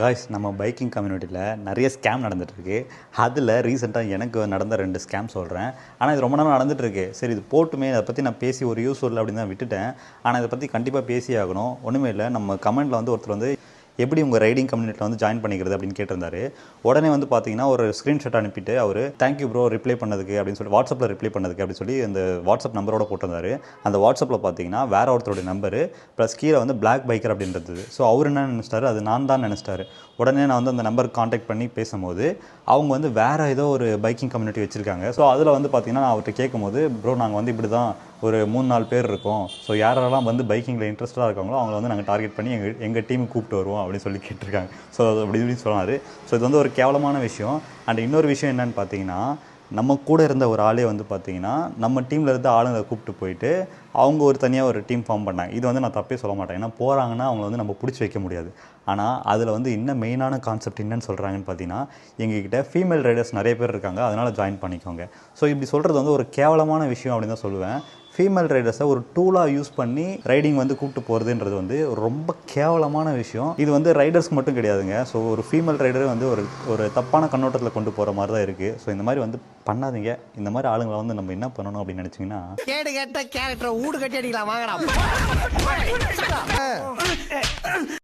Guys, நம்ம biking கம்யூனிட்டியில் நிறைய ஸ்கேம் நடந்துகிட்ருக்கு. அதில் ரீசெண்டாக எனக்கு நடந்த 2 ஸ்கேம் சொல்கிறேன். ஆனால் இது ரொம்ப நேரம் நடந்துகிட்ருக்கு. சரி, இது போட்டுமே, அதை பற்றி நான் பேசி ஒரு யூஸ் இல்லை அப்படின்னு தான் விட்டுட்டேன். ஆனால் இதை பற்றி கண்டிப்பாக பேசி ஆகணும். ஒன்றுமே இல்லை, நம்ம கமெண்ட்டில் வந்து ஒருத்தர் வந்து எப்படி உங்கள் ரைடிங் கம்யூனிட்டியில் வந்து ஜாயின் பண்ணிக்கிறது அப்படின்னு கேட்டிருந்தாரு. உடனே வந்து பார்த்தீங்கன்னா ஒரு ஸ்க்ரீன்ஷாட் அனுப்பிட்டு அவர் தேங்க்யூ ப்ரோ ரிப்ளை பண்ணதுக்கு அப்படின்னு சொல்லி வாட்ஸ்அப்பில் ரிப்ளை பண்ணதுக்கு அப்படின்னு சொல்லி அந்த வாட்ஸ்அப் நம்பரோட போட்டிருந்தாரு. அந்த வாட்ஸ்அப்பில் பார்த்தீங்கன்னா வேற ஒருத்தருடைய நம்பரு ப்ளஸ் கீழே வந்து பிளாக் பைக்கர் அப்படின்றது. ஸோ அவர் என்ன நினச்சிட்டாரு, அது நான் தான் நினச்சிட்டாரு. உடனே நான் வந்து அந்த நம்பருக்கு காண்டாக்ட் பண்ணி பேசும்போது அவங்க வந்து வேறு ஏதோ ஒரு பைக்கிங் கம்யூனிட்டி வச்சுருக்காங்க. ஸோ அதில் வந்து பார்த்திங்கன்னா நான் அவர்கிட்ட கேட்கும்போது, ப்ரோ நாங்கள் வந்து இப்படி தான் ஒரு 3-4 பேர் இருக்கோம். ஸோ யாரெல்லாம் வந்து பைக்கிங்கில் இன்ட்ரெஸ்ட்டாக இருக்காங்களோ அவங்கள வந்து நாங்கள் டார்கெட் பண்ணி எங்கள் டீமுக்கு கூப்பிட்டு வருவோம் அப்படின்னு சொல்லி கேட்டிருக்காங்க. ஸோ அது அப்படி இப்படின்னு சொன்னார். ஸோ இது வந்து ஒரு கேவலமான விஷயம். அண்ட் இன்னொரு விஷயம் என்னென்னு பார்த்தீங்கன்னா, நம்ம கூட இருந்த ஒரு ஆளே வந்து பார்த்திங்கன்னா நம்ம டீமில் இருந்த ஆளுங்களை கூப்பிட்டு போயிட்டு அவங்க ஒரு தனியாக ஒரு டீம் ஃபார்ம் பண்ணாங்க. இது வந்து நான் தப்பே சொல்ல மாட்டேன். ஏன்னா போகிறாங்கன்னா அவங்கள வந்து நம்ம பிடிச்சி வைக்க முடியாது. ஆனால் அதில் வந்து இன்னும் மெயினான கான்செப்ட் என்னன்னு சொல்கிறாங்கன்னு பார்த்தீங்கன்னா, எங்ககிட்ட ஃபீமேல் ரைடர்ஸ் நிறைய பேர் இருக்காங்க, அதனால் ஜாயின் பண்ணிக்கோங்க. ஸோ இப்படி சொல்கிறது வந்து ஒரு கேவலமான விஷயம் அப்படின்னு தான் சொல்லுவேன். ஃபீமேல் ரைடர்ஸை ஒரு டூலாக யூஸ் பண்ணி ரைடிங் வந்து கூப்பிட்டு போகிறதுன்றது வந்து ரொம்ப கேவலமான விஷயம். இது வந்து ரைடர்ஸ்க்கு மட்டும் கிடையாதுங்க. ஸோ ஒரு ஃபீமேல் ரைடரை வந்து ஒரு தப்பான கண்ணோட்டத்தில் கொண்டு போகிற மாதிரி தான் இருக்குது. ஸோ இந்த மாதிரி வந்து பண்ணாதீங்க. இந்த மாதிரி ஆளுங்களை வந்து நம்ம என்ன பண்ணணும் அப்படின்னு நினச்சிங்கன்னா, கேடு கேட்ட கேரக்டர் ஊடு கட்டி அடிக்கலாம் வாங்கலாம்.